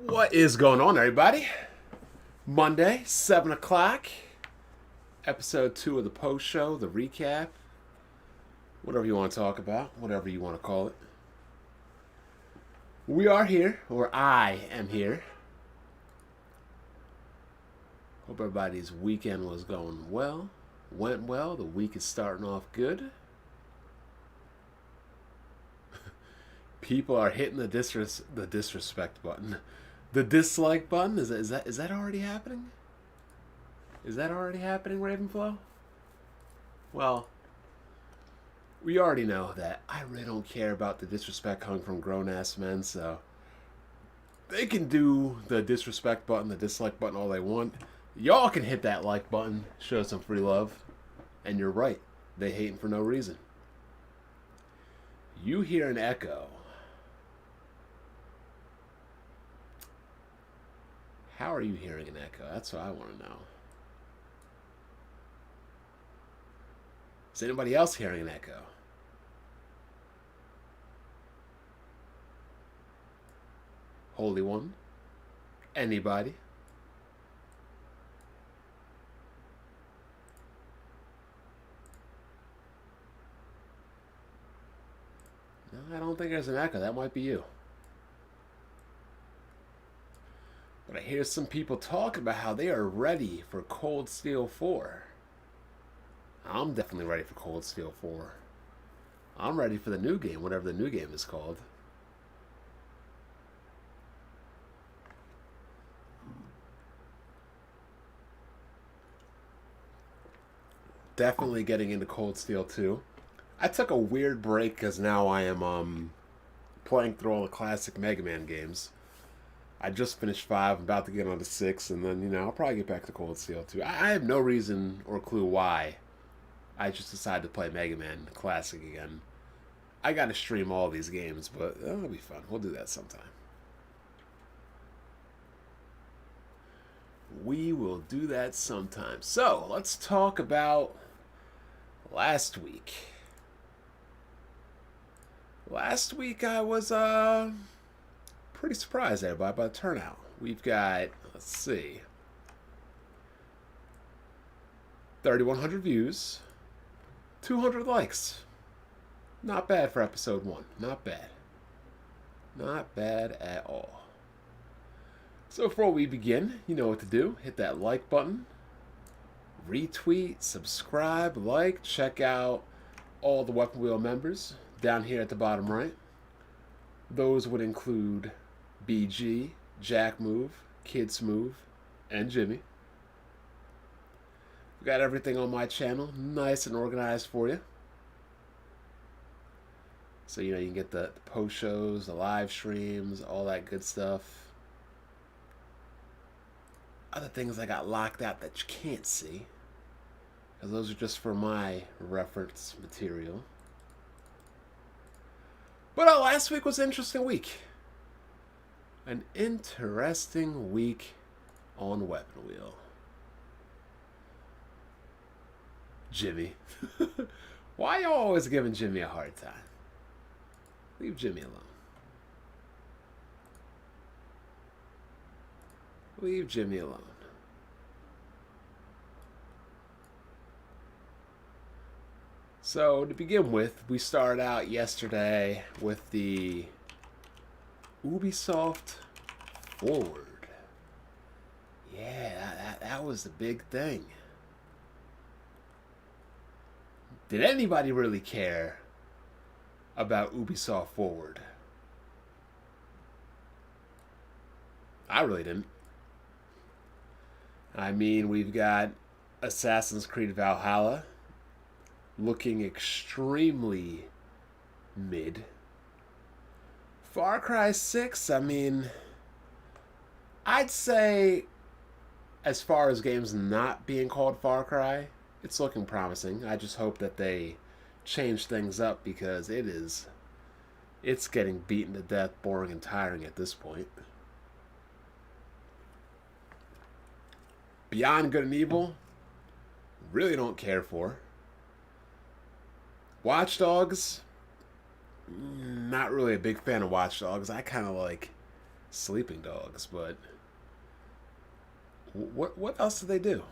What is going on, everybody? Monday, 7 o'clock, episode 2 of the post show, the recap, whatever you want to talk about, whatever you want to call it. We are here, or I am here. Hope everybody's weekend was going well, went well. The week is starting off good. People are hitting the disrespect button. The dislike button? Is that already happening? Is that already happening, Ravenflow? Well, we already know that I really don't care about the disrespect coming from grown-ass men, so they can do the disrespect button, the dislike button all they want. Y'all can hit that like button, show some free love, and you're right. They hating for no reason. You hear an echo. How are you hearing an echo? That's what I want to know. Is anybody else hearing an echo? Holy One? Anybody? No, I don't think there's an echo. That might be you. But I hear some people talk about how they are ready for Cold Steel 4. I'm definitely ready for Cold Steel 4. I'm ready for the new game, whatever the new game is called. Definitely getting into Cold Steel 2. I took a weird break because now I am playing through all the classic Mega Man games. I just finished 5, I'm about to get on to 6, and then, I'll probably get back to Cold Steel 2. I have no reason or clue why I just decided to play Mega Man Classic again. I gotta stream all these games, but it'll be fun. We'll do that sometime. We will do that sometime. So, let's talk about last week. Last week I was, pretty surprised everybody by the turnout. We've got, let's see, 3,100 views, 200 likes. Not bad for episode 1. Not bad. Not bad at all. So before we begin, you know what to do. Hit that like button, retweet, subscribe, like, check out all the Weapon Wheel members down here at the bottom right. Those would include BG, Jack Move, Kids Move, and Jimmy. We got everything on my channel, nice and organized for you. So, you can get the post shows, the live streams, all that good stuff. Other things I got locked out that you can't see, because those are just for my reference material. But last week was an interesting week. An interesting week on Weapon Wheel. Jimmy. Why are you always giving Jimmy a hard time? Leave Jimmy alone. Leave Jimmy alone. So, to begin with, we started out yesterday with the Ubisoft Forward. Yeah, that was the big thing. Did anybody really care about Ubisoft Forward? I really didn't. I mean, we've got Assassin's Creed Valhalla looking extremely mid. Far Cry 6, I mean, I'd say as far as games not being called Far Cry, it's looking promising. I just hope that they change things up because it's getting beaten to death, boring and tiring at this point. Beyond Good and Evil, really don't care for. Watch Dogs, not really a big fan of Watch Dogs. I kind of like sleeping dogs, but what else do they do?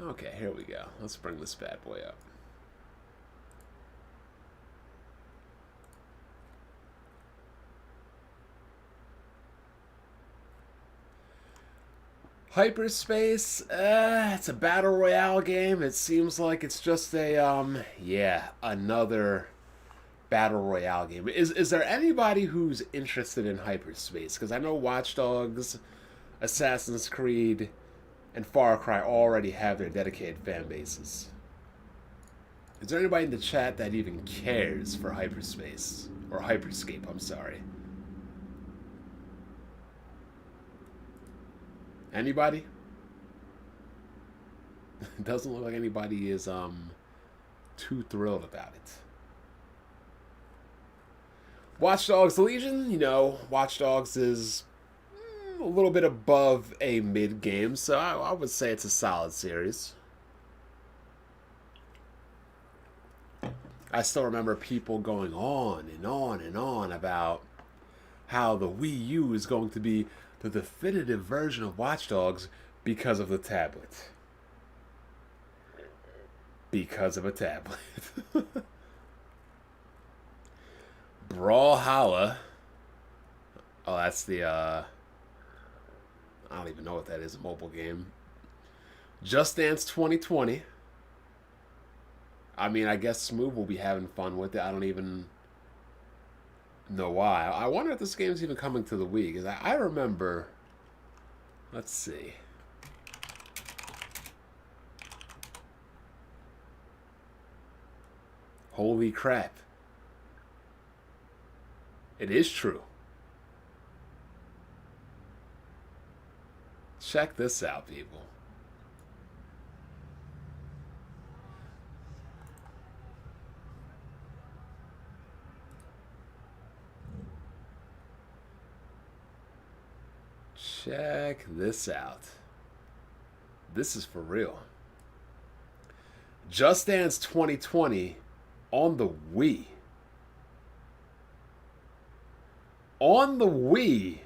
Okay, here we go. Let's bring this bad boy up. Hyperspace, it's a battle royale game. It seems like it's just a, yeah, another battle royale game. Is there anybody who's interested in Hyperspace? Because I know Watch Dogs, Assassin's Creed, and Far Cry already have their dedicated fan bases. Is there anybody in the chat that even cares for Hyperspace? Or Hyperscape, I'm sorry. Anybody? It doesn't look like anybody is too thrilled about it. Watch Dogs Legion, you know, Watch Dogs is a little bit above a mid game, so I would say it's a solid series. I still remember people going on and on and on about how the Wii U is going to be the definitive version of Watch Dogs because of the tablet. Because of a tablet. Brawlhalla. Oh, that's the, I don't even know what that is, a mobile game. Just Dance 2020. I mean, I guess Smooth will be having fun with it. I don't even know why. I wonder if this game's even coming to the Wii. Because I remember... Let's see. Holy crap. It is true. Check this out, people. Check this out. This is for real. Just Dance 2020 on the Wii. On the Wii,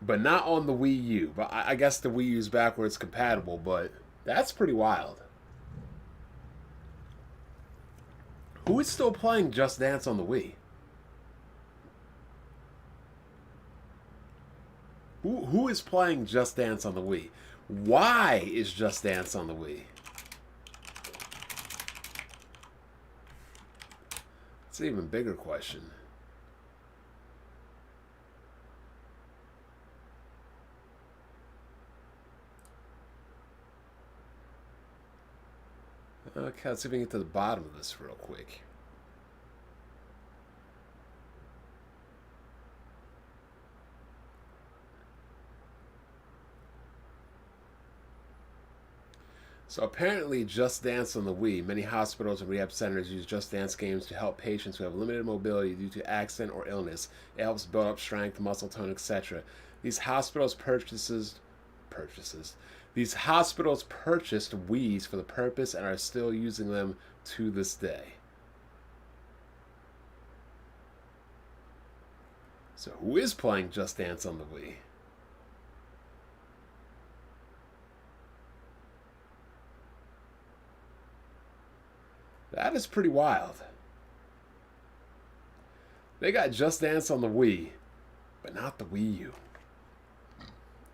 but not on the Wii U. But I guess the Wii U is backwards compatible, but that's pretty wild. Who is still playing Just Dance on the Wii? Who is playing Just Dance on the Wii? Why is Just Dance on the Wii? It's an even bigger question. Okay, let's see if we can get to the bottom of this real quick. So apparently, Just Dance on the Wii. Many hospitals and rehab centers use Just Dance games to help patients who have limited mobility due to accident or illness. It helps build up strength, muscle tone, etc. These hospitals purchased Wiis for the purpose and are still using them to this day. So who is playing Just Dance on the Wii? That is pretty wild. They got Just Dance on the Wii, but not the Wii U.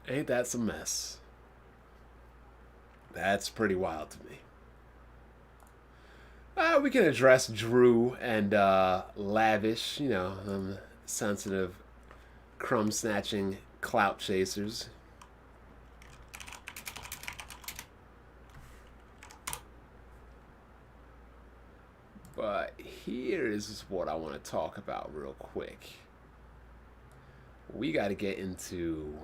Ain't that some mess? That's pretty wild to me. We can address Drew and Lavish, you know, sensitive, crumb-snatching Cloudchasers. But here is what I want to talk about real quick. We got to get into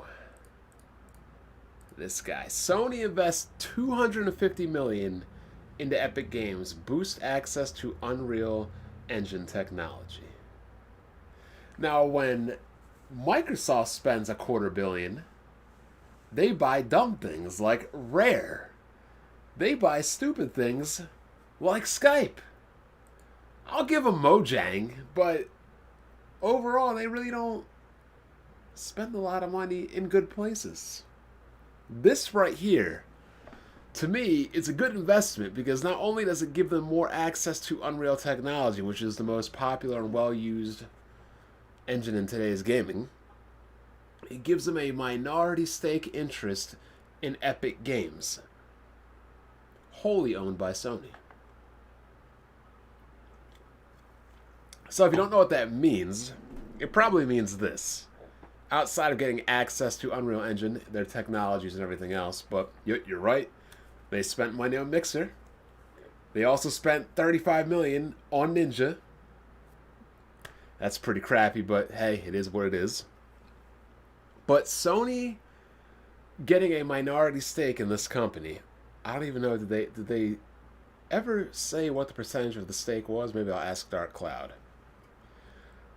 this guy. Sony invests $250 million into Epic Games, boost access to Unreal Engine technology. Now, when Microsoft spends $250 million, they buy dumb things like Rare. They buy stupid things like Skype. I'll give them Mojang, but overall, they really don't spend a lot of money in good places. This right here, to me, is a good investment because not only does it give them more access to Unreal technology, which is the most popular and well-used engine in today's gaming, it gives them a minority stake interest in Epic Games, wholly owned by Sony. So if you don't know what that means, it probably means this. Outside of getting access to Unreal Engine, their technologies and everything else, but you're right. They spent money on Mixer. They also spent $35 million on Ninja. That's pretty crappy, but hey, it is what it is. But Sony getting a minority stake in this company, I don't even know, did they ever say what the percentage of the stake was? Maybe I'll ask Dark Cloud.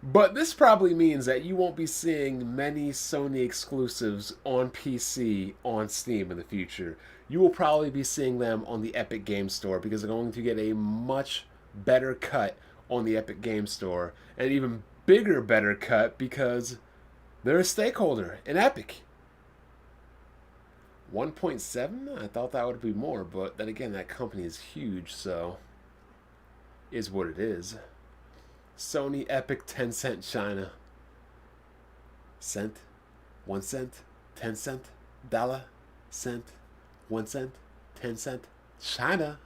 But this probably means that you won't be seeing many Sony exclusives on PC on Steam in the future. You will probably be seeing them on the Epic Game Store because they're going to get a much better cut on the Epic Game Store. And an even bigger better cut because they're a stakeholder in Epic. 1.7? I thought that would be more, but then again, that company is huge, so is what it is. Sony, Epic, 10 cent China. Cent, 1 cent, 10 cent, dollar, cent, 1 cent, 10 cent, China.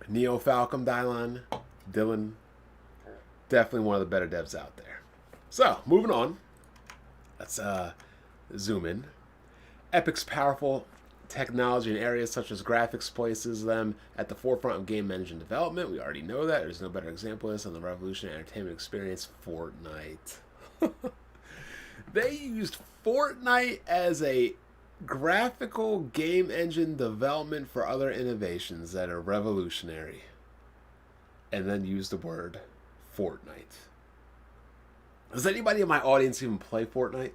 Neo Falcom, Dylan, definitely one of the better devs out there. So, moving on. Let's zoom in. Epic's powerful technology in areas such as graphics places them at the forefront of game engine development. We already know that. There's no better example of this than the revolutionary entertainment experience, Fortnite. They used Fortnite as a graphical game engine development for other innovations that are revolutionary. And then used the word Fortnite. Does anybody in my audience even play Fortnite?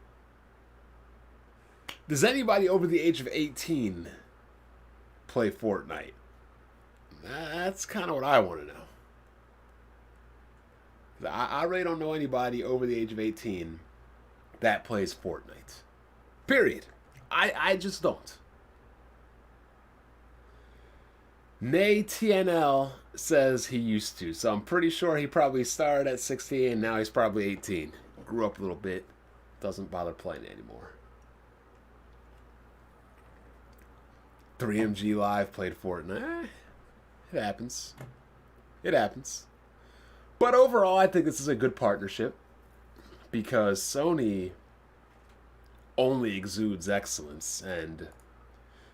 Does anybody over the age of 18 play Fortnite? That's kind of what I want to know. I really don't know anybody over the age of 18 that plays Fortnite. Period. I just don't. Nay TNL says he used to, so I'm pretty sure he probably started at 16 and now he's probably 18. Grew up a little bit, doesn't bother playing it anymore. 3MG Live played Fortnite. It happens. It happens. But overall, I think this is a good partnership because Sony only exudes excellence, and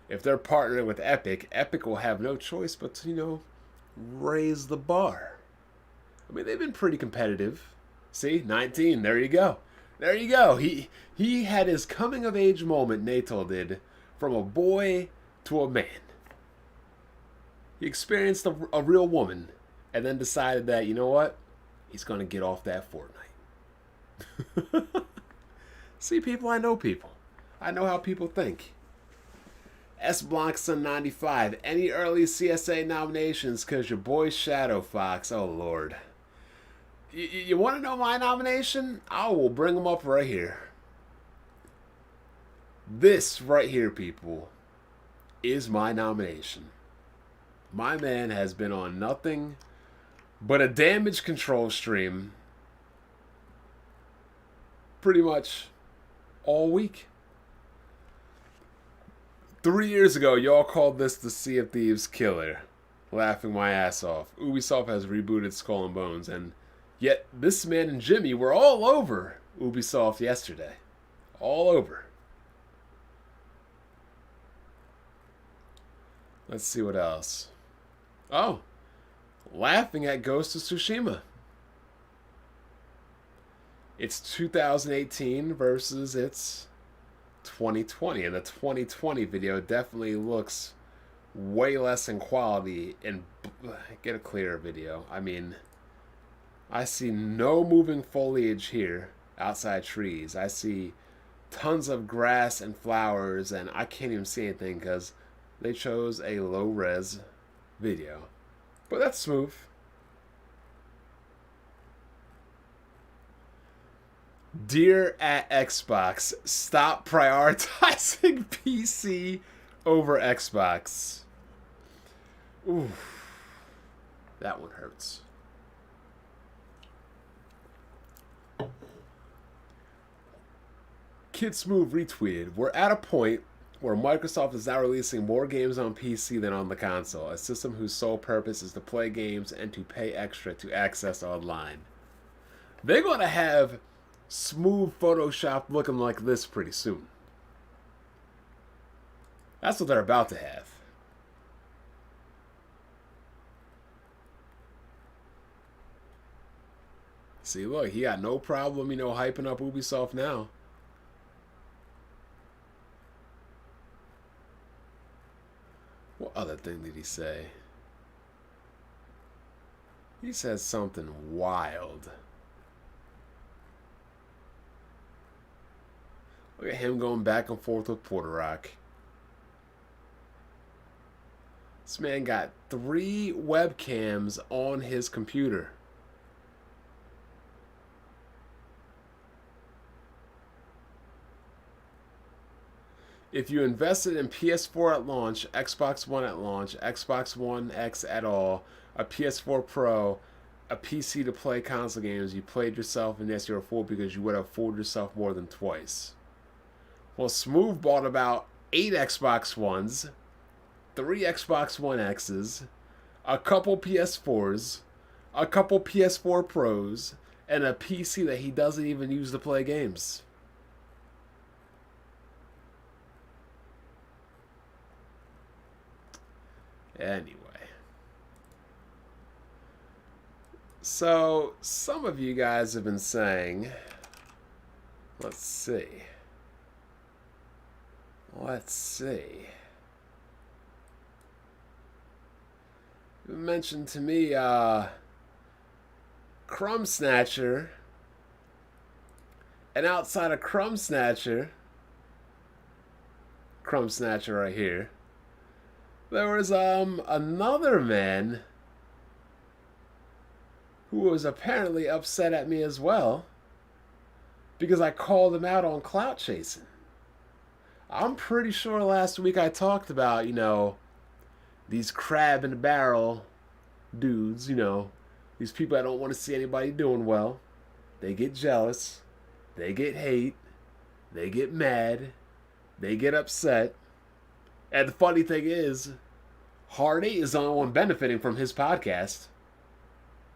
if they're partnering with Epic, Epic will have no choice but to, raise the bar. I mean, they've been pretty competitive. See, 19, there you go. There you go. He had his coming of age moment, Natal did, from a boy to a man. He experienced a real woman and then decided that, you know what? He's going to get off that Fortnite. See, people, I know people. I know how people think. S. Blankson 95. Any early CSA nominations? Because your boy Shadow Fox. Oh, Lord. You want to know my nomination? I will bring them up right here. This right here, people, is my nomination. My man has been on nothing but a damage control stream pretty much all week. 3 years ago, y'all called this the Sea of Thieves killer. Laughing my ass off. Ubisoft has rebooted Skull and Bones, and yet this man and Jimmy were all over Ubisoft yesterday. All over. Let's see what else. Oh, laughing at Ghost of Tsushima. It's 2018 versus it's 2020, and the 2020 video definitely looks way less in quality. And get a clearer video. I mean, I see no moving foliage here outside trees. I see tons of grass and flowers, and I can't even see anything because they chose a low-res video. But that's smooth. Dear at Xbox, stop prioritizing PC over Xbox. Ooh, that one hurts. Kid Smooth retweeted, we're at a point where Microsoft is now releasing more games on PC than on the console, a system whose sole purpose is to play games and to pay extra to access online. They're going to have smooth Photoshop looking like this pretty soon. That's what they're about to have. See, look, he got no problem, hyping up Ubisoft now. What other thing did he say? He said something wild. Look at him going back and forth with Porter Rock. This man got 3 webcams on his computer. If you invested in PS4 at launch, Xbox One at launch, Xbox One X at all, a PS4 Pro, a PC to play console games, you played yourself, and yes, you're a fool because you would have fooled yourself more than twice. Well, Smooth bought about 8 Xbox Ones, 3 Xbox One X's, a couple PS4s, a couple PS4 Pros, and a PC that he doesn't even use to play games. Anyway. So, some of you guys have been saying, let's see. You mentioned to me, Crumb Snatcher. And outside of Crumb Snatcher right here, there was another man who was apparently upset at me as well because I called him out on Cloudchasing. I'm pretty sure last week I talked about, these crab in the barrel dudes, these people that don't want to see anybody doing well. They get jealous, they get hate, they get mad, they get upset. And the funny thing is, Hard 8 is the only one benefiting from his podcast.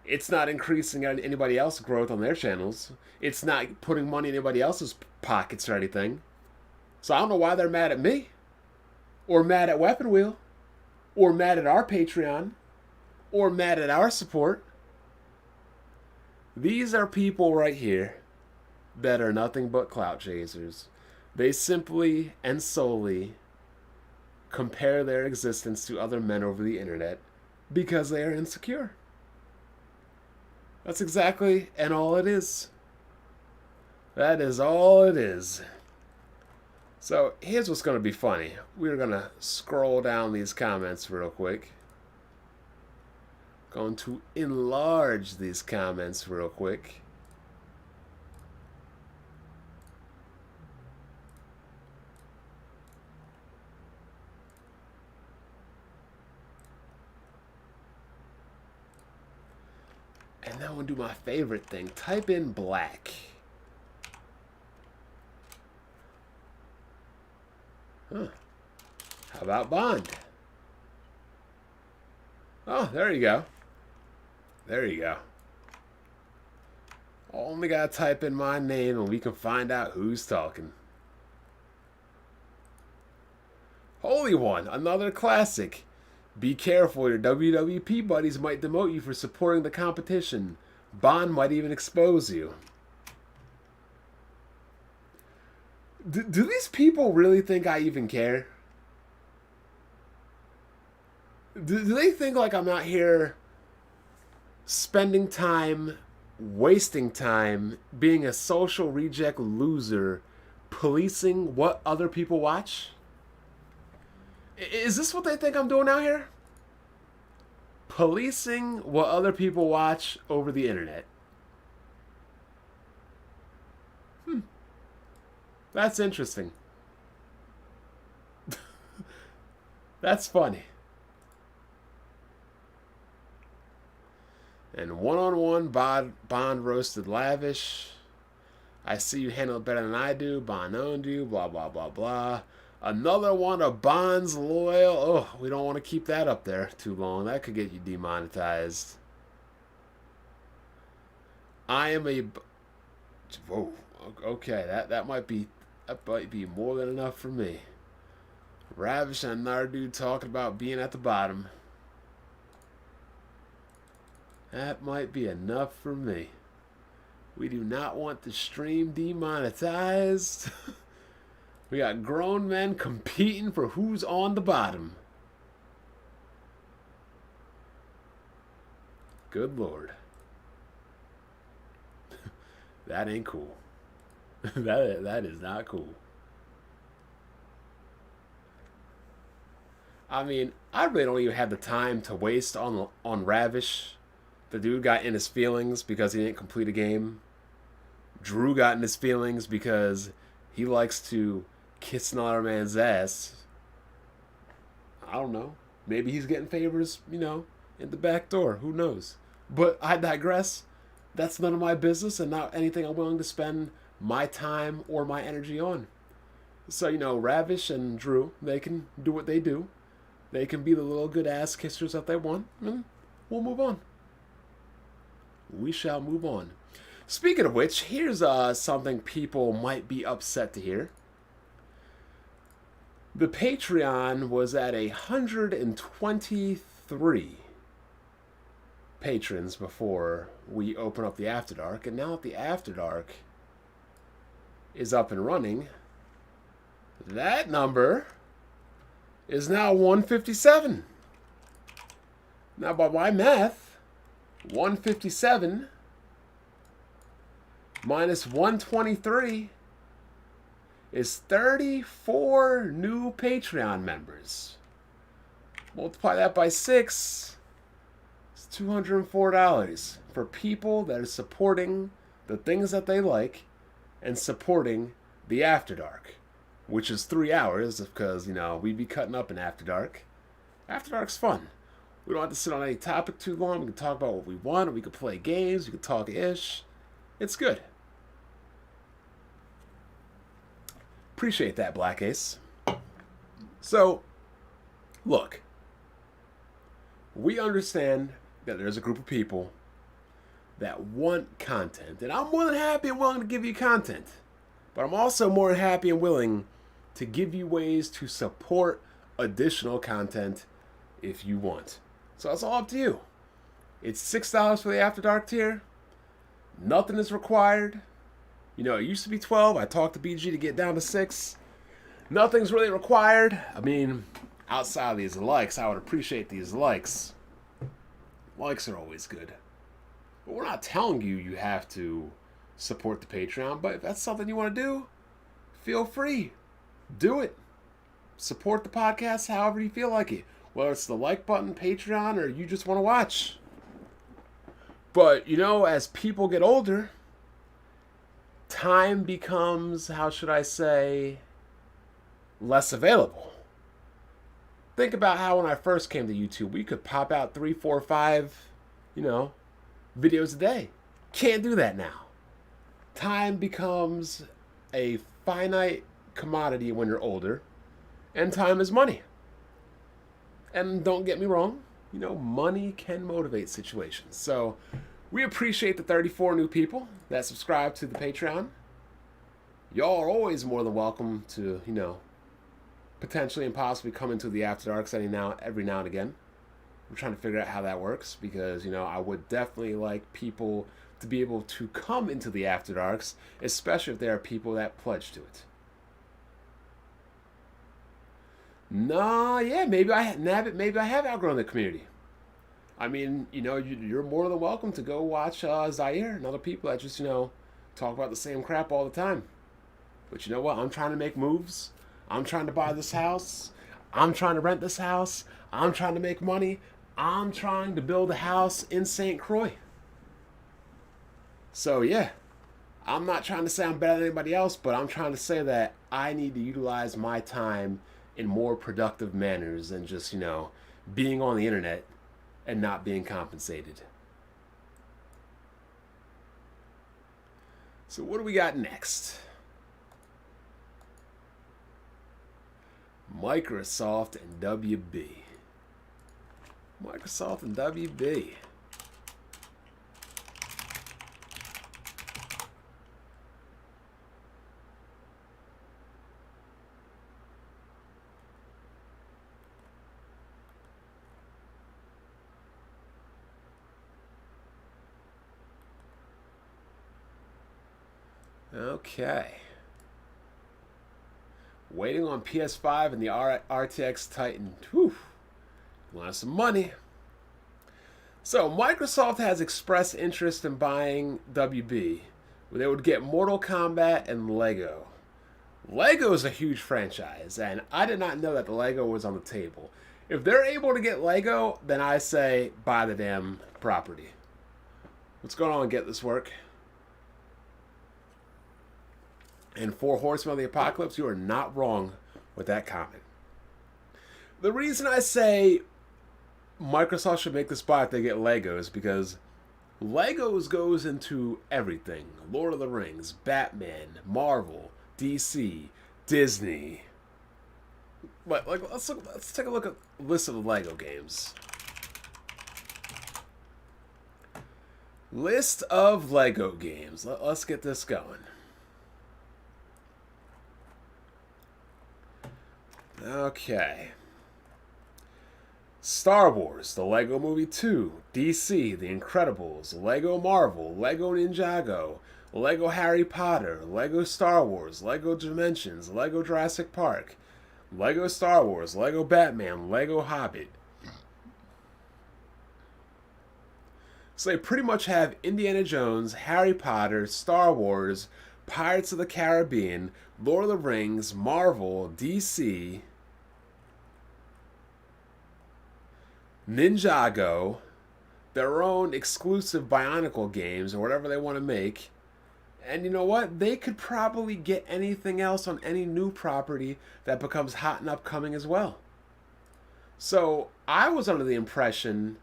It's not increasing anybody else's growth on their channels. It's not putting money in anybody else's pockets or anything. So I don't know why they're mad at me. Or mad at Weapon Wheel. Or mad at our Patreon. Or mad at our support. These are people right here that are nothing but Cloudchasers. They simply and solely compare their existence to other men over the internet because they are insecure. That's exactly and all it is. That is all it is. So here's what's going to be funny. We're going to scroll down these comments real quick. Going to enlarge these comments real quick. And then we'll do my favorite thing. Type in black. Huh. How about Bond? Oh, there you go. There you go. Only gotta type in my name and we can find out who's talking. Holy One, another classic. Be careful, your WWP buddies might demote you for supporting the competition. Bond might even expose you. Do these people really think I even care? Do they think like I'm out here spending time, wasting time, being a social reject loser, policing what other people watch? Is this what they think I'm doing out here? Policing what other people watch over the internet. That's interesting. That's funny. And one-on-one Bond roasted lavish. I see you handle it better than I do. Bond owned you. Blah blah blah blah. Another one of Bond's loyal. Oh, we don't want to keep that up there too long. That could get you demonetized. I am a. Whoa. Okay, that might be more than enough for me. Ravish and another dude talking about being at the bottom. That might be enough for me. We do not want the stream demonetized. We got grown men competing for who's on the bottom. Good Lord. That ain't cool. that is not cool. I mean, I really don't even have the time to waste on Ravish. The dude got in his feelings because he didn't complete a game. Drew got in his feelings because he likes to kiss another man's ass. I don't know. Maybe he's getting favors, in the back door. Who knows? But I digress. That's none of my business and not anything I'm willing to spend my time or my energy on. So, Ravish and Drew, they can do what they do. They can be the little good ass kissers that they want. And we'll move on. We shall move on. Speaking of which, here's something people might be upset to hear. The Patreon was at 123 patrons before we open up the After Dark, and now that the After Dark is up and running, that number is now 157. Now, by my math, 157 minus 123 is 34 new Patreon members. Multiply that by 6, it's $204 for people that are supporting the things that they like and supporting the After Dark, which is 3 hours because, we'd be cutting up in After Dark. After Dark's fun. We don't have to sit on any topic too long. We can talk about what we want. We can play games. We can talk ish. It's good. Appreciate that, Black Ace. So, look. We understand that there's a group of people that want content. And I'm more than happy and willing to give you content. But I'm also more than happy and willing to give you ways to support additional content if you want. So it's all up to you. It's $6 for the After Dark tier. Nothing is required. It used to be 12. I talked to BG to get down to 6. Nothing's really required. I mean, outside of these likes, I would appreciate these likes. Likes are always good. But we're not telling you have to support the Patreon. But if that's something you want to do, feel free. Do it. Support the podcast however you feel like it. Whether it's the like button, Patreon, or you just want to watch. But, as people get older, time becomes, how should I say, less available. Think about how when I first came to YouTube, we could pop out 3, 4, 5, videos a day. Can't do that now. Time becomes a finite commodity when you're older, and time is money. And don't get me wrong, money can motivate situations. So we appreciate the 34 new people that subscribe to the Patreon. Y'all are always more than welcome to, potentially and possibly come into the After Darks every now and again. We're trying to figure out how that works because, I would definitely like people to be able to come into the After Darks, especially if there are people that pledge to it. Yeah, maybe I have outgrown the community. I mean, you're more than welcome to go watch Zaire and other people that just, talk about the same crap all the time. But you know what? I'm trying to make moves. I'm trying to buy this house. I'm trying to rent this house. I'm trying to make money. I'm trying to build a house in St. Croix. So, yeah, I'm not trying to say I'm better than anybody else, but I'm trying to say that I need to utilize my time in more productive manners than just, being on the internet and not being compensated. So what do we got next? Microsoft and WB. Microsoft and WB. Okay. Waiting on PS5 and the RTX Titan. Whew. Want some money. So, Microsoft has expressed interest in buying WB, where they would get Mortal Kombat and Lego. Lego is a huge franchise, and I did not know that the Lego was on the table. If they're able to get Lego, then I say buy the damn property. What's going on? Get this work. And Four Horsemen of the Apocalypse, you are not wrong with that comment. The reason I say Microsoft should make this buy if they get Legos because Legos goes into everything. Lord of the Rings, Batman, Marvel, DC, Disney. But let's take a look at the list of the Lego games. List of Lego games. Let's get this going. Okay. Star Wars, the Lego Movie 2, DC, The Incredibles, Lego Marvel, Lego Ninjago, Lego Harry Potter, Lego Star Wars, Lego Dimensions, Lego Jurassic Park, Lego Star Wars, Lego Batman, Lego Hobbit. So they pretty much have Indiana Jones, Harry Potter, Star Wars, Pirates of the Caribbean, Lord of the Rings, Marvel, DC, Ninjago, their own exclusive Bionicle games or whatever they want to make. And you know what? They could probably get anything else on any new property that becomes hot and upcoming as well. So I was under the impression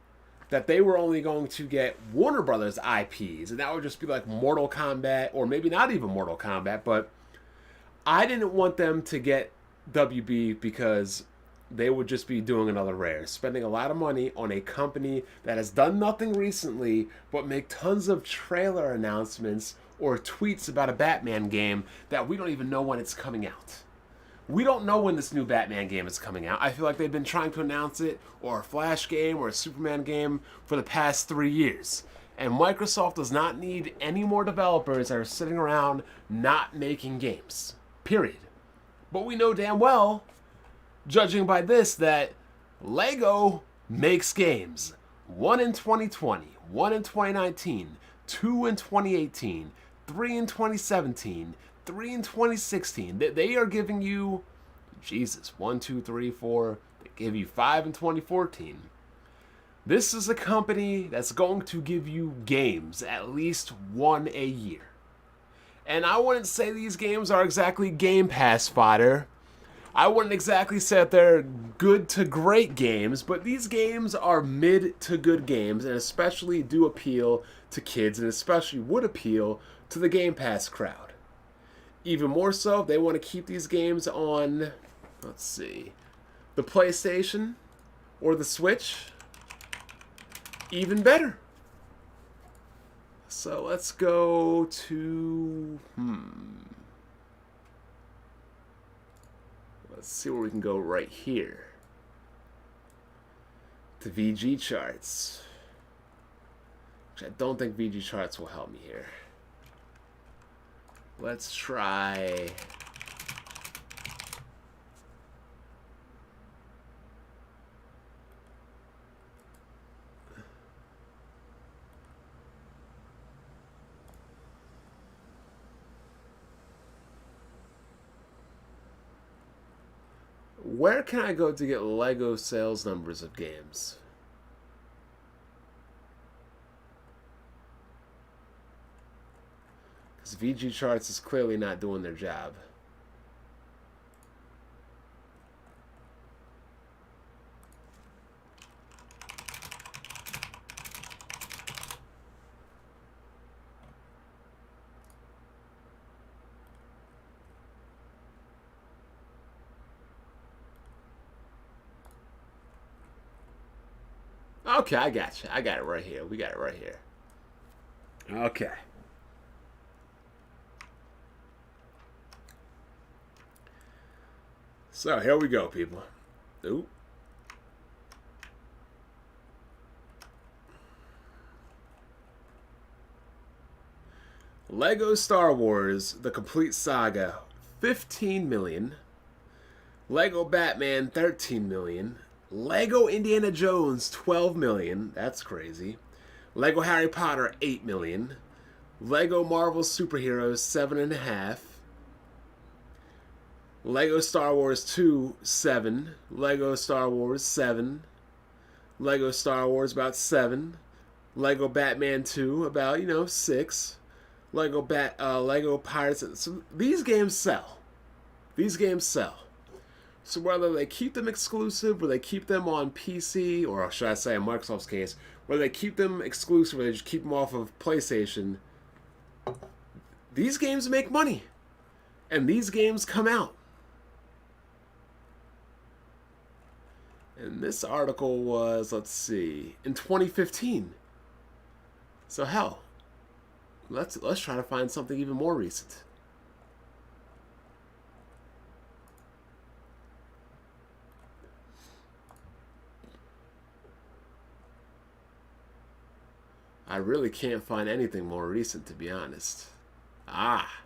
that they were only going to get Warner Brothers IPs, and that would just be like Mortal Kombat, or maybe not even Mortal Kombat, but I didn't want them to get WB because they would just be doing another Rare, spending a lot of money on a company that has done nothing recently but make tons of trailer announcements or tweets about a Batman game that we don't even know when it's coming out. We don't know when this new Batman game is coming out. I feel like they've been trying to announce it, or a Flash game, or a Superman game for the past 3 years. And Microsoft does not need any more developers that are sitting around not making games. Period. But we know damn well, judging by this, that Lego makes games. 1 in 2020, 1 in 2019, 2 in 2018, 3 in 2017, 3 in 2016. They are giving you, Jesus, 1, 2, 3, 4. They give you 5 in 2014. This is a company that's going to give you games, at least one a year. And I wouldn't say these games are exactly Game Pass fodder. I wouldn't exactly say that they're good to great games, but these games are mid to good games, and especially do appeal to kids, and especially would appeal to the Game Pass crowd. Even more so, if they want to keep these games on, let's see, the PlayStation or the Switch, even better. So let's go to, let's see where we can go right here. To VG charts. Which I don't think VG charts will help me here. Let's try. Where can I go to get Lego sales numbers of games? This VG charts is clearly not doing their job. Okay, I got you. I got it right here. We got it right here. Okay. So here we go, people. Oop. Lego Star Wars: The Complete Saga, 15 million. Lego Batman, 13 million. Lego Indiana Jones, 12 million. That's crazy. Lego Harry Potter, 8 million. Lego Marvel Superheroes, 7.5. Lego Star Wars 2, 7. Lego Star Wars, 7. Lego Star Wars, about 7. Lego Batman 2, about, 6. Lego Pirates. So these games sell. These games sell. So whether they keep them exclusive, or they keep them on PC, or should I say in Microsoft's case, whether they keep them exclusive, or they just keep them off of PlayStation, these games make money. And these games come out. And this article was, let's see, in 2015. So hell, let's try to find something even more recent. I really can't find anything more recent, to be honest. Ah.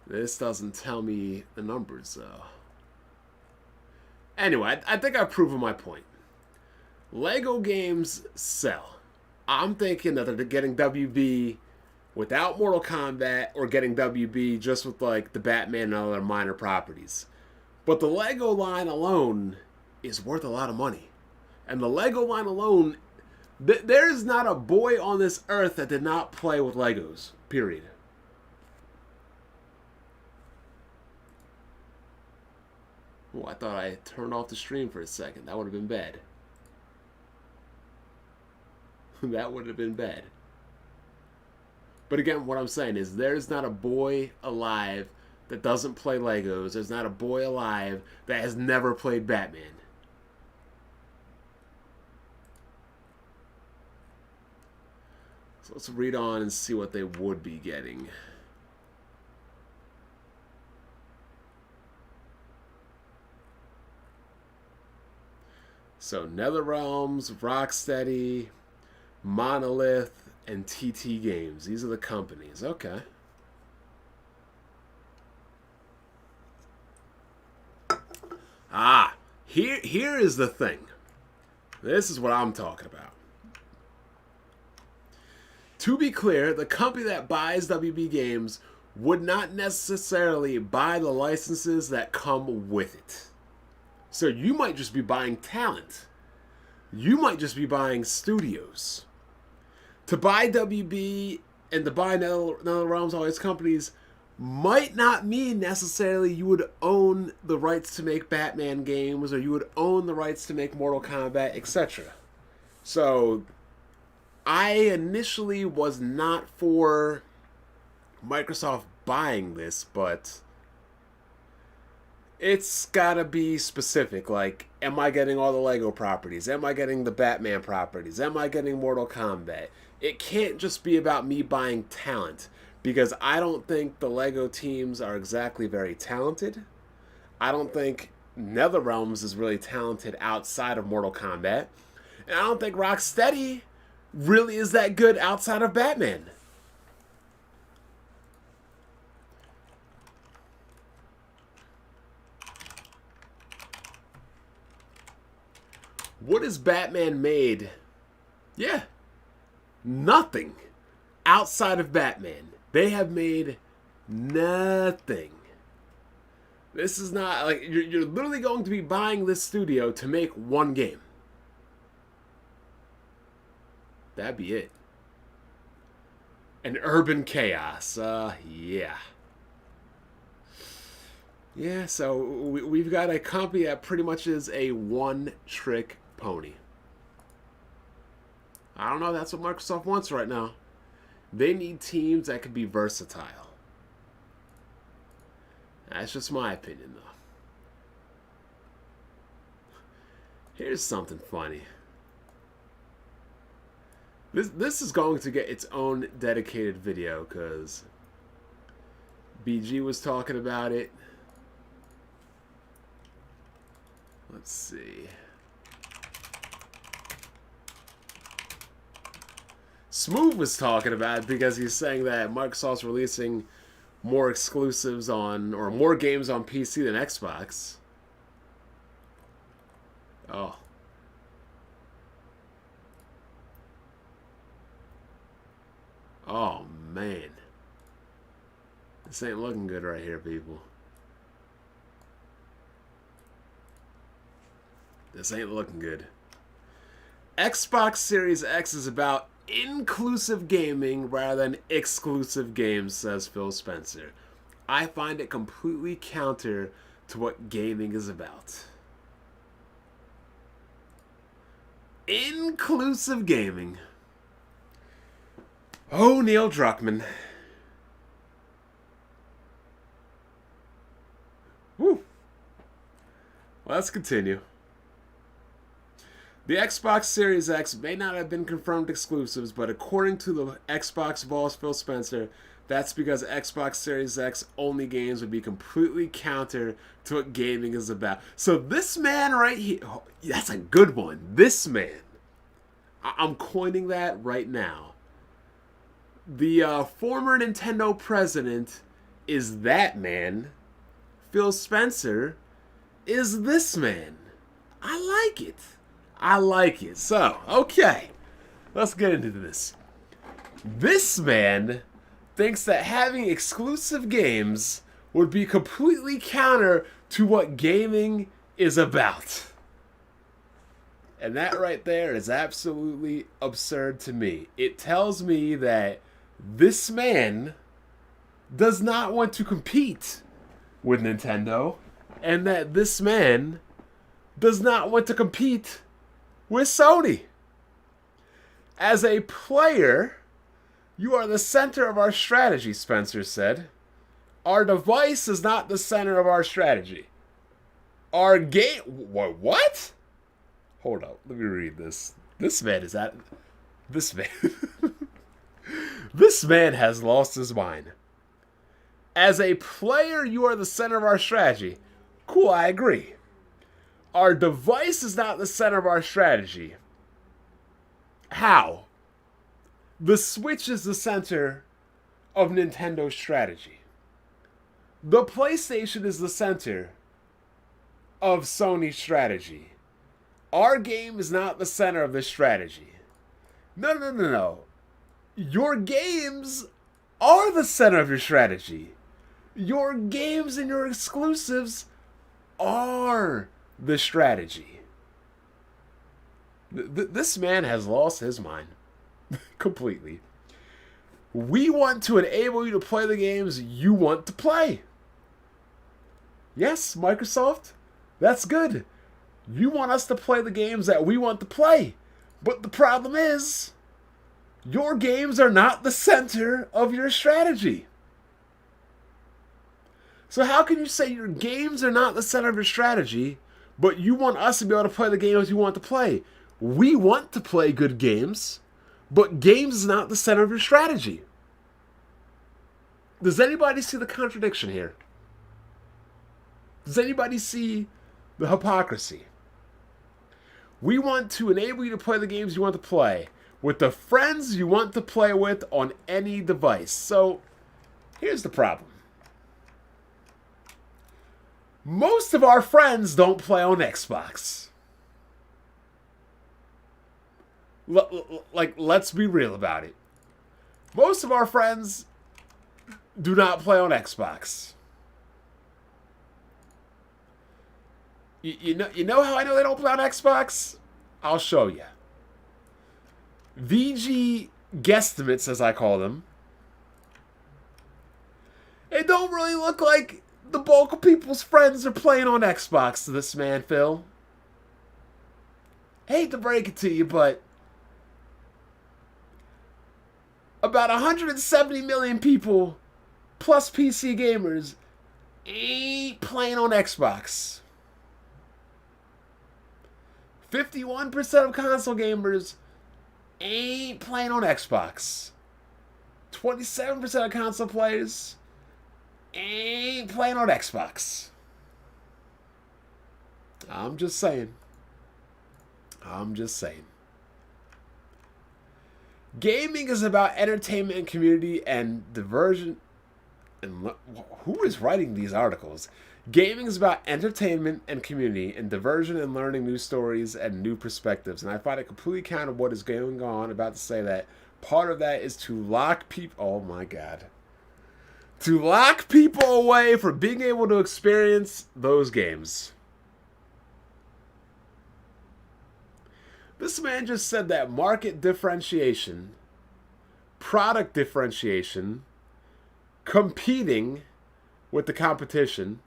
This doesn't tell me the numbers, though. Anyway, I think I've proven my point. Lego games sell. I'm thinking that they're getting WB without Mortal Kombat, or getting WB just with, like, the Batman and other minor properties. But the Lego line alone is worth a lot of money. And the Lego line alone, there's not a boy on this earth that did not play with Legos. Period. Oh, I thought I turned off the stream for a second. That would have been bad. That would have been bad. But again, what I'm saying is there's not a boy alive that doesn't play Legos. There's not a boy alive that has never played Batman. So let's read on and see what they would be getting. So NetherRealms, Rocksteady, Monolith, and TT Games. These are the companies. Okay. Ah, here is the thing. This is what I'm talking about. To be clear, the company that buys WB Games would not necessarily buy the licenses that come with it. So you might just be buying talent. You might just be buying studios. To buy WB and to buy NetherRealms, all these companies, might not mean necessarily you would own the rights to make Batman games, or you would own the rights to make Mortal Kombat, etc. So I initially was not for Microsoft buying this, but it's gotta be specific. Like, am I getting all the Lego properties? Am I getting the Batman properties? Am I getting Mortal Kombat? It can't just be about me buying talent, because I don't think the Lego teams are exactly very talented. I don't think NetherRealms is really talented outside of Mortal Kombat. And I don't think Rocksteady really is that good outside of Batman. What has Batman made? Yeah. Nothing outside of Batman. They have made nothing. This is not like you're literally going to be buying this studio to make one game. That'd be it. An urban chaos. Yeah. Yeah, so we've got a company that pretty much is a one-trick pony. I don't know. That's what Microsoft wants right now. They need teams that can be versatile. That's just my opinion, though. Here's something funny. This is going to get its own dedicated video because BG was talking about it. Let's see. Smooth was talking about it because he's saying that Microsoft's releasing more exclusives on, or more games on PC than Xbox. Oh. Oh, man. This ain't looking good right here, people. This ain't looking good. Xbox Series X is about inclusive gaming rather than exclusive games, says Phil Spencer. I find it completely counter to what gaming is about. Inclusive gaming. Oh, Neil Druckmann. Woo. Well, let's continue. The Xbox Series X may not have been confirmed exclusives, but according to the Xbox boss Phil Spencer, that's because Xbox Series X only games would be completely counter to what gaming is about. So this man right here, oh, that's a good one. This man. I'm coining that right now. The former Nintendo president is that man. Phil Spencer is this man. I like it. I like it. So, okay. Let's get into this. This man thinks that having exclusive games would be completely counter to what gaming is about. And that right there is absolutely absurd to me. It tells me that this man does not want to compete with Nintendo, and that this man does not want to compete with Sony. As a player, you are the center of our strategy, Spencer said. Our device is not the center of our strategy. Our game... What? Hold up. Let me read this. This man is at... This man... This man has lost his mind. As a player, you are the center of our strategy. Cool, I agree. Our device is not the center of our strategy. How? The Switch is the center of Nintendo's strategy. The PlayStation is the center of Sony's strategy. Our game is not the center of this strategy. No. Your games are the center of your strategy. Your games and your exclusives are the strategy. This man has lost his mind completely. We want to enable you to play the games you want to play. Yes, Microsoft, that's good. You want us to play the games that we want to play. But the problem is, your games are not the center of your strategy. So how can you say your games are not the center of your strategy, but you want us to be able to play the games you want to play? We want to play good games, but games is not the center of your strategy. Does anybody see the contradiction here? Does anybody see the hypocrisy? We want to enable you to play the games you want to play with the friends you want to play with on any device. So, here's the problem. Most of our friends don't play on Xbox. Let's be real about it. Most of our friends do not play on Xbox. You know how I know they don't play on Xbox? I'll show you. VG guesstimates, as I call them, it don't really look like the bulk of people's friends are playing on Xbox to this man, Phil. Hate to break it to you, but about 170 million people plus PC gamers ain't playing on Xbox. 51% of console gamers ain't playing on Xbox. 27% of console players ain't playing on Xbox. I'm just saying. Gaming is about entertainment and community and diversion. And who is writing these articles? Gaming is about entertainment and community and diversion and learning new stories and new perspectives. And I find it completely counter what is going on. About to say that part of that is to lock people. Oh my God. To lock people away from being able to experience those games. This man just said that market differentiation, product differentiation, competing with the competition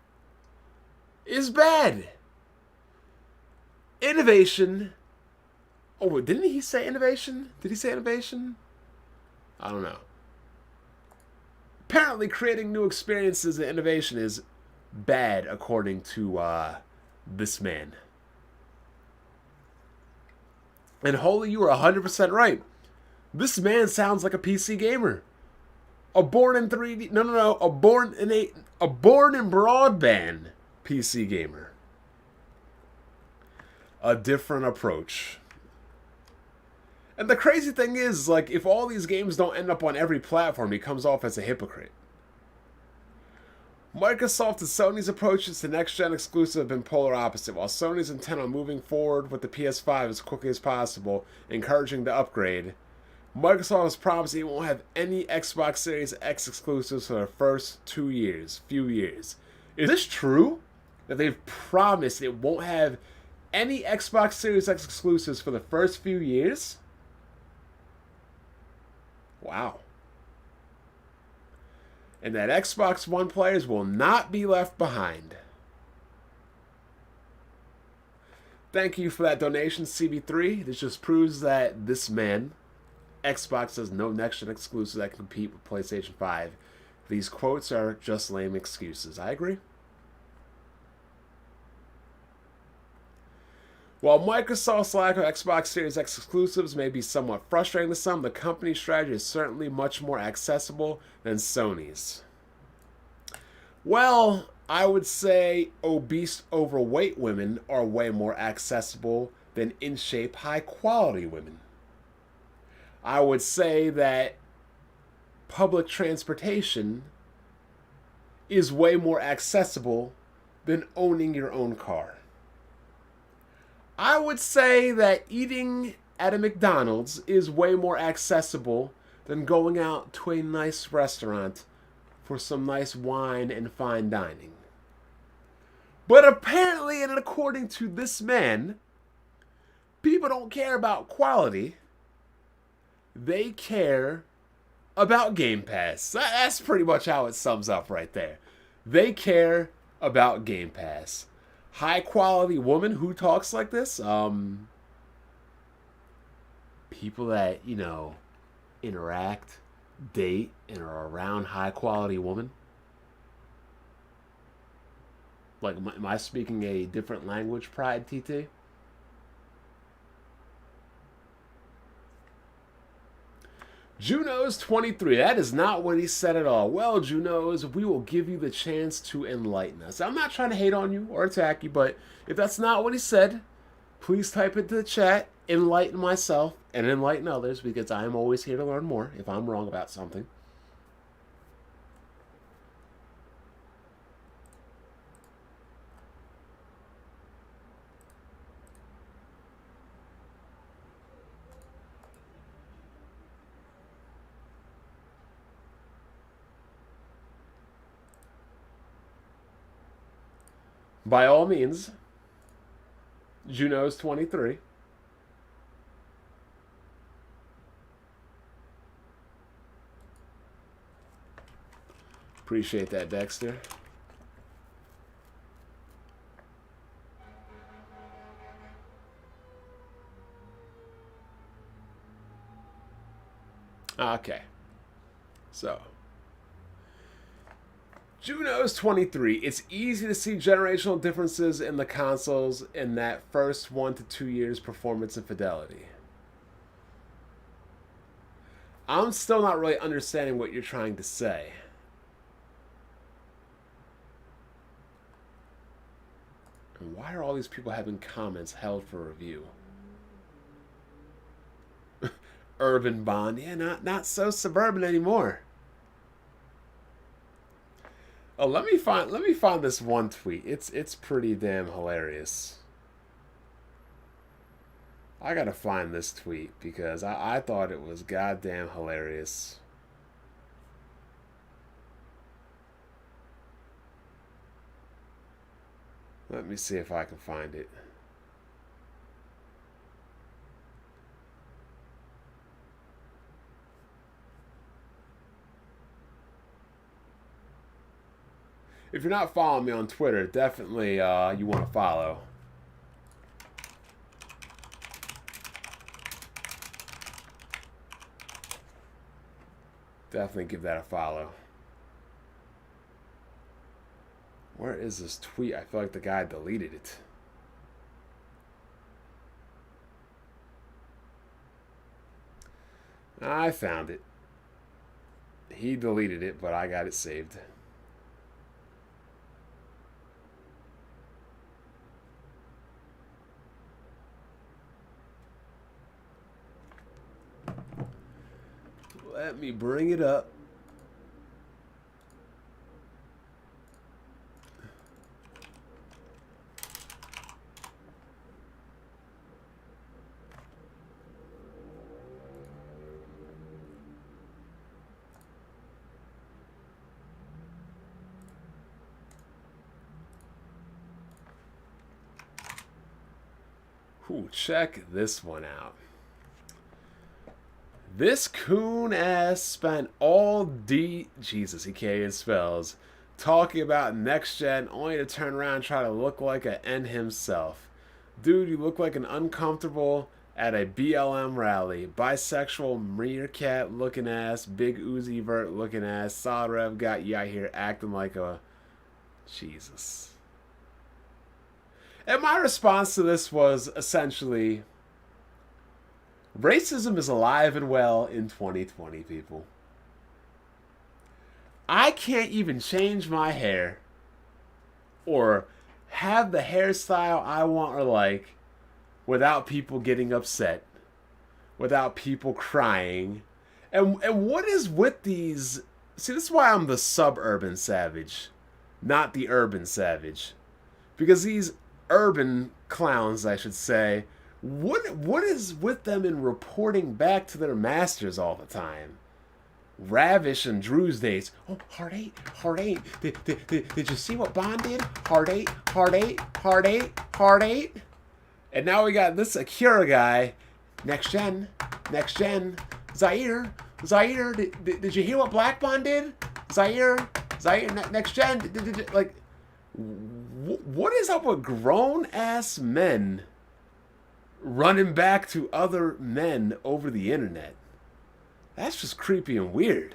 is bad. Innovation. Oh, didn't he say innovation? Did he say innovation? I don't know. Apparently, creating new experiences and innovation is bad, according to this man. And Holy, you are 100% right. This man sounds like a PC gamer. A born in 3D... No. A born in broadband PC gamer. A different approach. And the crazy thing is, like, if all these games don't end up on every platform, he comes off as a hypocrite. Microsoft and Sony's approaches to next-gen exclusive have been polar opposite. While Sony's intent on moving forward with the PS5 as quickly as possible, encouraging the upgrade, Microsoft has promised it won't have any Xbox Series X exclusives for the first few years. Is this true? That they've promised it won't have any Xbox Series X exclusives for the first few years? Wow. And that Xbox One players will not be left behind. Thank you for that donation, CB3. This just proves that this man, Xbox has no next-gen exclusives that can compete with PlayStation 5. These quotes are just lame excuses. I agree. While Microsoft's lack of Xbox Series X exclusives may be somewhat frustrating to some, the company's strategy is certainly much more accessible than Sony's. Well, I would say obese, overweight women are way more accessible than in-shape, high-quality women. I would say that public transportation is way more accessible than owning your own car. I would say that eating at a McDonald's is way more accessible than going out to a nice restaurant for some nice wine and fine dining. But apparently, and according to this man, people don't care about quality. They care about Game Pass. That's pretty much how it sums up right there. They care about Game Pass. High quality woman who talks like this, people that, you know, interact, date, and are around high quality women. Like, am I speaking a different language, Pride TT? Juno's 23. That is not what he said at all. Well, Juno's, we will give you the chance to enlighten us. I'm not trying to hate on you or attack you, but if that's not what he said, please type into the chat, enlighten myself, and enlighten others, because I am always here to learn more if I'm wrong about something. By all means, Juno's 23. Appreciate that, Dexter. Okay. So, Juno's 23. It's easy to see generational differences in the consoles in that first 1 to 2 years performance and fidelity. I'm still not really understanding what you're trying to say. And why are all these people having comments held for review? Urban Bond, yeah, not so suburban anymore. Oh, let me find this one tweet. It's pretty damn hilarious. I gotta find this tweet because I thought it was goddamn hilarious. Let me see if I can find it. If you're not following me on Twitter, definitely you want to follow. Definitely give that a follow. Where is this tweet? I feel like the guy deleted it. I found it. He deleted it, but I got it saved. Let me bring it up. Ooh, check this one out. This coon ass spent all Jesus, he can't even spells, talking about next gen only to turn around and try to look like an N himself. Dude, you look like an uncomfortable at a BLM rally. Bisexual meerkat looking ass, big Uzi Vert looking ass, solid rev got you out here acting like a Jesus. And my response to this was essentially, racism is alive and well in 2020, people. I can't even change my hair or have the hairstyle I want or like without people getting upset, without people crying. And what is with these? See, this is why I'm the suburban savage, not the urban savage. Because these urban clowns, I should say, what is with them in reporting back to their masters all the time? Ravish and Drew's days. Oh, hard eight. Did you see what Bond did? Hard eight. And now we got this Akira guy. Next gen. Zaire. Did you hear what Black Bond did? Zaire. Next gen. Like, what is up with grown ass men running back to other men over the internet? That's just creepy and weird.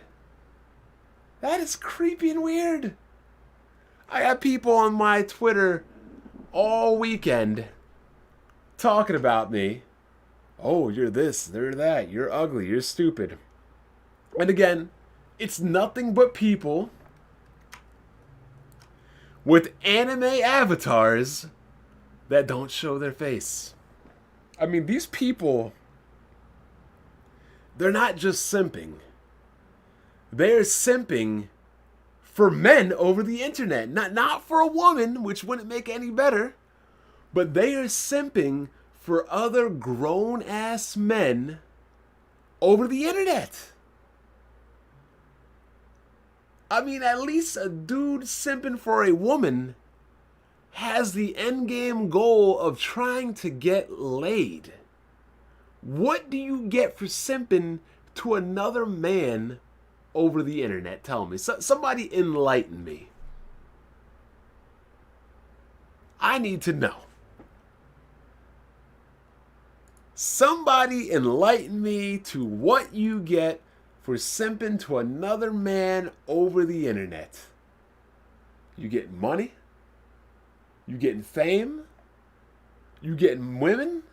That is creepy and weird. I got people on my Twitter all weekend talking about me. Oh, you're this, you're that, you're ugly, you're stupid. And again, it's nothing but people with anime avatars that don't show their face. I mean, these people, they're not just simping. They're simping for men over the internet. Not for a woman, which wouldn't make any better. But they are simping for other grown-ass men over the internet. I mean, at least a dude simping for a woman has the endgame goal of trying to get laid. What do you get for simping to another man over the internet? Tell me. Somebody enlighten me. I need to know. Somebody enlighten me to what you get for simping to another man over the internet. You getting money? You getting fame? You getting women?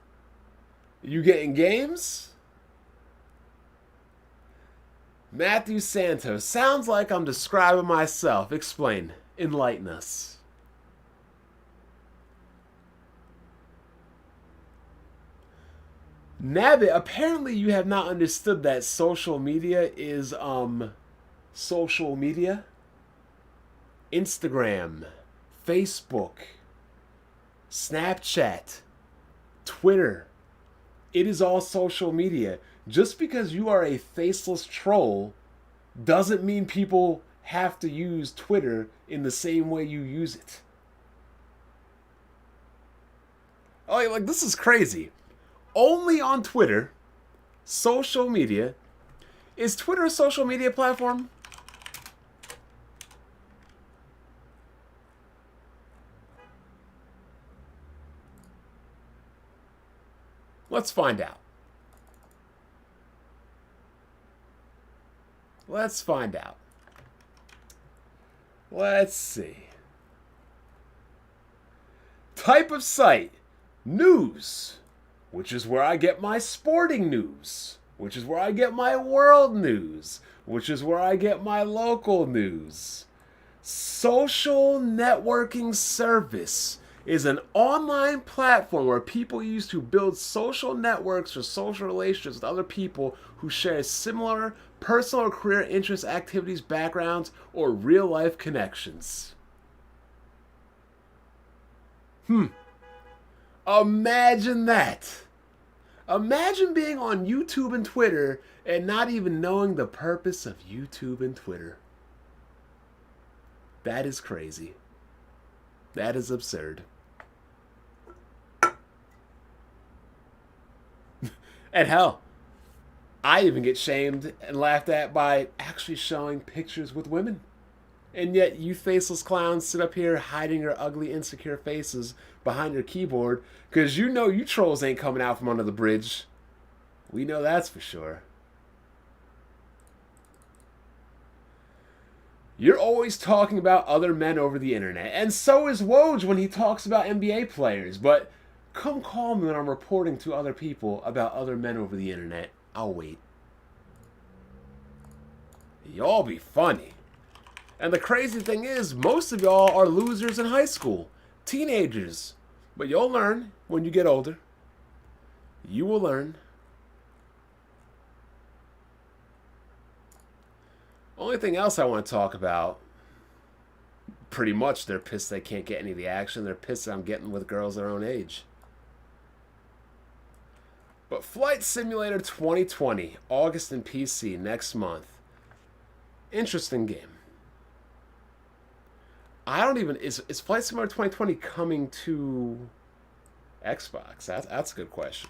You getting games? Matthew Santos. Sounds like I'm describing myself. Explain. Enlighten us. Nabbit, apparently you have not understood that social media is, social media. Instagram, Facebook, Snapchat, Twitter. It is all social media. Just because you are a faceless troll doesn't mean people have to use Twitter in the same way you use it. Oh, like, this is crazy. Only on Twitter, social media. Is Twitter a social media platform? Let's find out. Let's find out. Let's see. Type of site. News. Which is where I get my sporting news. Which is where I get my world news. Which is where I get my local news. Social networking service is an online platform where people use to build social networks or social relationships with other people who share similar personal or career interests, activities, backgrounds, or real-life connections. Imagine that. Imagine being on YouTube and Twitter and not even knowing the purpose of YouTube and Twitter. That is crazy. That is absurd. And hell, I even get shamed and laughed at by actually showing pictures with women. And yet you faceless clowns sit up here hiding your ugly, insecure faces behind your keyboard because you know you trolls ain't coming out from under the bridge. We know that's for sure. You're always talking about other men over the internet, and so is Woj when he talks about NBA players, but come call me when I'm reporting to other people about other men over the internet. I'll wait. Y'all be funny. And the crazy thing is, most of y'all are losers in high school. Teenagers. But you'll learn when you get older. You will learn. Only thing else I want to talk about, pretty much they're pissed they can't get any of the action. They're pissed I'm getting with girls their own age. But Flight Simulator 2020, August in PC next month. Interesting game. I don't even... Is Flight Simulator 2020 coming to Xbox? That's a good question.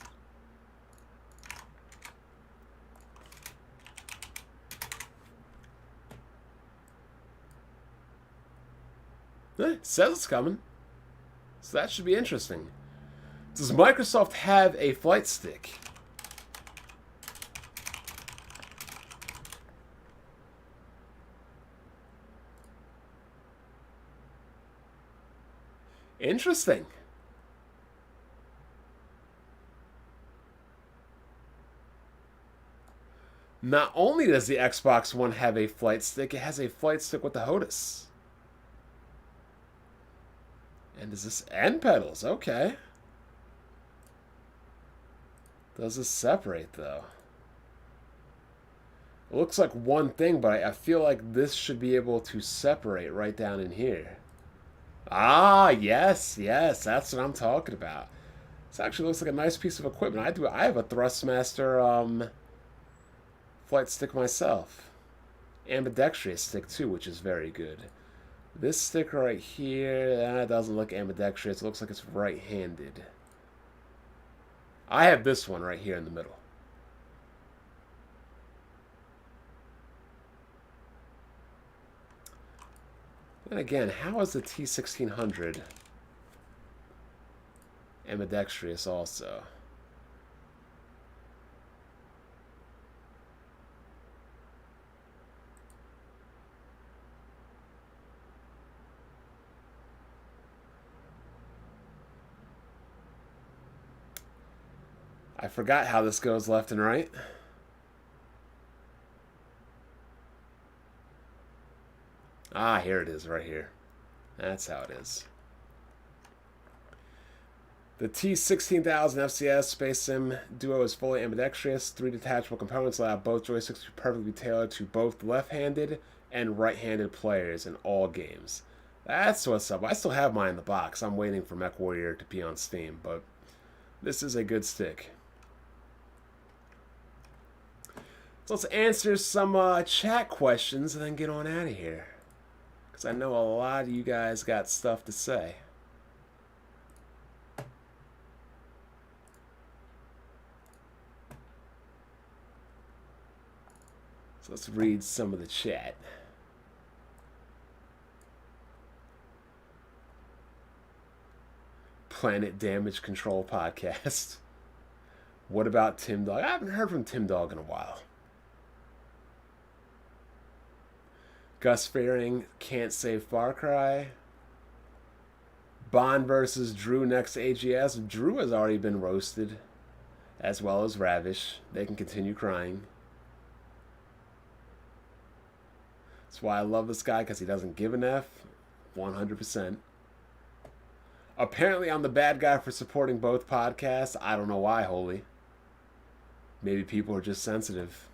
It says it's coming. So that should be interesting. Does Microsoft have a flight stick? Interesting. Not only does the Xbox One have a flight stick, it has a flight stick with the HOTAS. And is this end pedals? Okay. Does this separate though? It looks like one thing, but I feel like this should be able to separate right down in here. Ah, yes, that's what I'm talking about. This actually looks like a nice piece of equipment. I have a Thrustmaster flight stick myself. Ambidextrous stick too, which is very good. This stick right here, that doesn't look ambidextrous. It looks like it's right-handed. I have this one right here in the middle. And again, how is the T1600 ambidextrous also? I forgot how this goes left and right. Ah, here it is right here. That's how it is. The T16000 FCS Space Sim Duo is fully ambidextrous. 3 detachable components allow both joysticks to be perfectly tailored to both left-handed and right-handed players in all games. That's what's up. I still have mine in the box. I'm waiting for MechWarrior to be on Steam, but this is a good stick. So let's answer some chat questions and then get on out of here. Because I know a lot of you guys got stuff to say. So let's read some of the chat. Planet Damage Control Podcast. What about Tim Dog? I haven't heard from Tim Dog in a while. Gus Fairing can't save Far Cry. Bond versus Drew next to AGS. Drew has already been roasted, as well as Ravish. They can continue crying. That's why I love this guy, because he doesn't give an F. 100%. Apparently, I'm the bad guy for supporting both podcasts. I don't know why, Holy. Maybe people are just sensitive.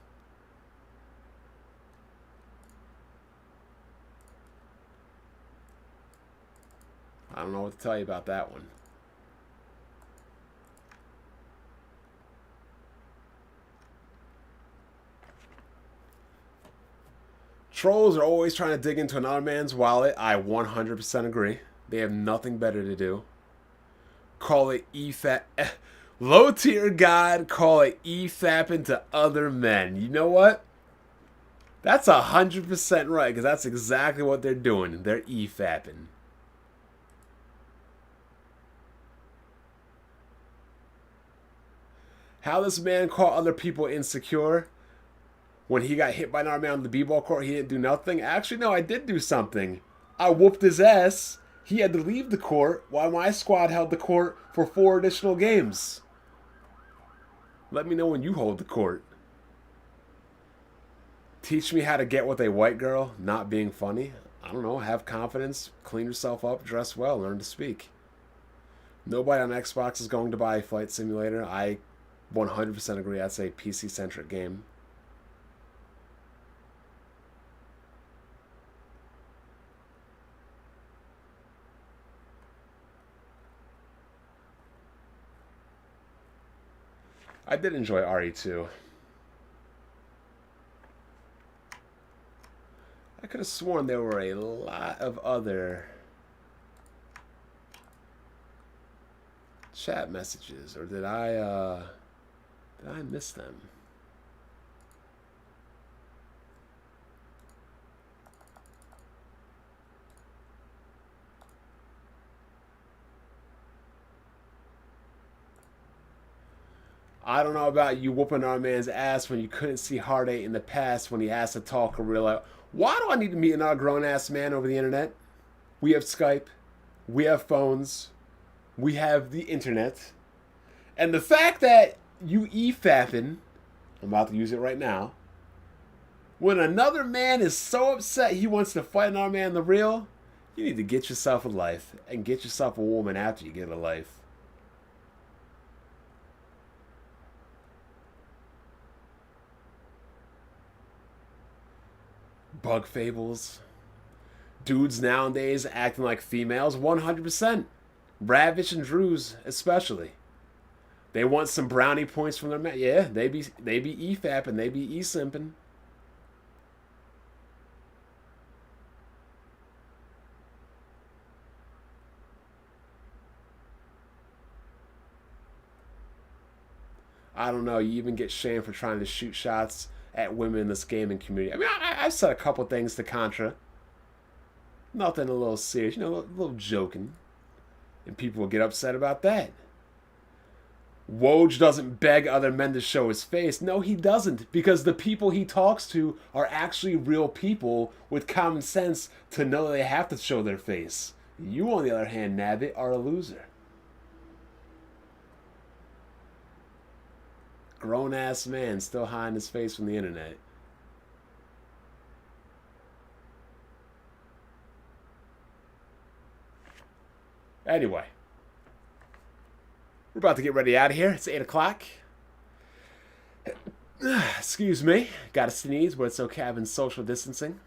I don't know what to tell you about that one. Trolls are always trying to dig into another man's wallet. I 100% agree. They have nothing better to do. Call it EFAP. Low tier God, call it EFAPing to other men. You know what? That's 100% right, because that's exactly what they're doing. They're EFAPing. How this man caught other people insecure when he got hit by another man on the b-ball court, he didn't do nothing. Actually, no, I did do something. I whooped his ass. He had to leave the court while my squad held the court for 4 additional games. Let me know when you hold the court. Teach me how to get with a white girl, not being funny. I don't know, have confidence, clean yourself up, dress well, learn to speak. Nobody on Xbox is going to buy Flight Simulator. I 100% agree. That's a PC-centric game. I did enjoy RE2. I could have sworn there were a lot of other chat messages, or did I miss them? I don't know about you whooping our man's ass when you couldn't see Hard 8 in the past when he asked to talk or real life. Why do I need to meet another grown-ass man over the internet? We have Skype. We have phones. We have the internet. And the fact that you EFAPing, I'm about to use it right now, when another man is so upset he wants to fight another man in the real, you need to get yourself a life and get yourself a woman after you get a life. Bug fables. Dudes nowadays acting like females, 100%. Ravish and Drews especially. They want some brownie points from their man. Yeah, they be EFAP and they be E-simping. I don't know. You even get shamed for trying to shoot shots at women in this gaming community. I mean, I've said a couple things to Contra. Nothing a little serious, a little joking. And people will get upset about that. Woj doesn't beg other men to show his face. No, he doesn't, because the people he talks to are actually real people with common sense to know they have to show their face. You, on the other hand, Nabbit, are a loser. Grown-ass man still hiding his face from the internet. Anyway. We're about to get ready out of here. It's 8 o'clock. Excuse me. Got a sneeze, but it's okay. I've been social distancing.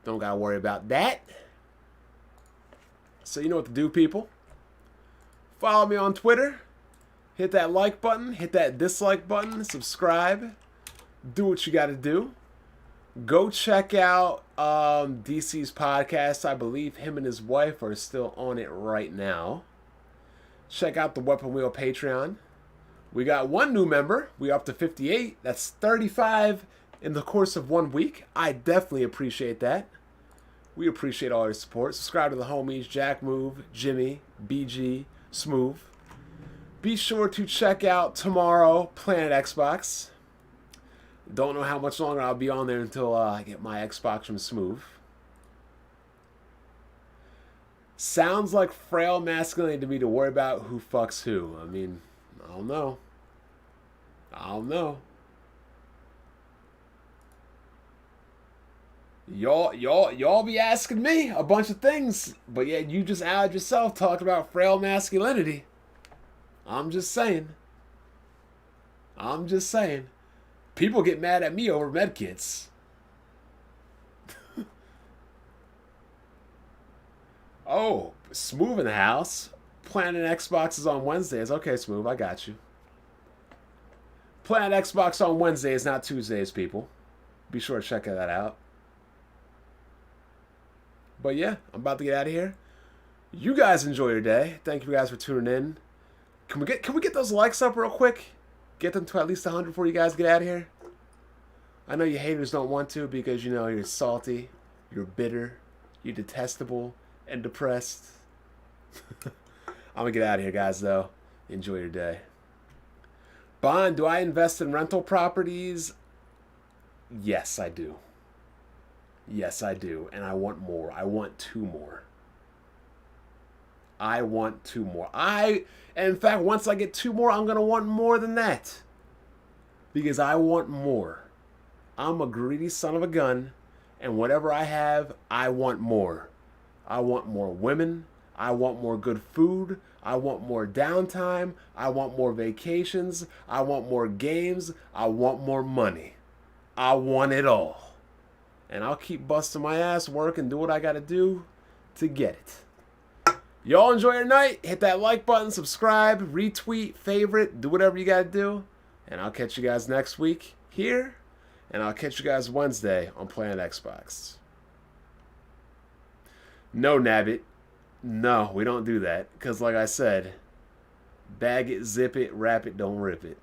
Don't got to worry about that. So you know what to do, people. Follow me on Twitter. Hit that like button. Hit that dislike button. Subscribe. Do what you got to do. Go check out DC's podcast. I believe him and his wife are still on it right now. Check out the Weapon Wheel Patreon. We got one new member. We up to 58. That's 35 in the course of 1 week. I definitely appreciate that. We appreciate all your support. Subscribe to the homies, Jack Move, Jimmy, BG, Smooth. Be sure to check out tomorrow, Planet Xbox. Don't know how much longer I'll be on there until I get my Xbox from Smooth. Sounds like frail masculinity to me to worry about who fucks who. I mean, I don't know. Y'all be asking me a bunch of things, but yet you just outed yourself talking about frail masculinity. I'm just saying. People get mad at me over medkits. Oh, Smooth in the house. Planet Xbox is on Wednesdays. Okay, Smooth, I got you. Planet Xbox on Wednesdays, not Tuesdays, people. Be sure to check that out. But yeah, I'm about to get out of here. You guys enjoy your day. Thank you guys for tuning in. Can we get those likes up real quick? Get them to at least 100 before you guys get out of here. I know you haters don't want to because you know you're salty, you're bitter, you're detestable, and depressed. I'm gonna get out of here, guys, though. Enjoy your day. Bond, do I invest in rental properties? Yes, I do. Yes, I do. And I want more. I want 2 more. And in fact, once I get 2 more, I'm gonna want more than that. Because I want more. I'm a greedy son of a gun, and whatever I have, I want more. I want more women. I want more good food. I want more downtime. I want more vacations. I want more games. I want more money. I want it all. And I'll keep busting my ass, work, and do what I gotta do to get it. Y'all enjoy your night. Hit that like button, subscribe, retweet, favorite, do whatever you gotta do. And I'll catch you guys next week here. And I'll catch you guys Wednesday on Planet Xbox. No, Nabbit. No, we don't do that. Because like I said, bag it, zip it, wrap it, don't rip it.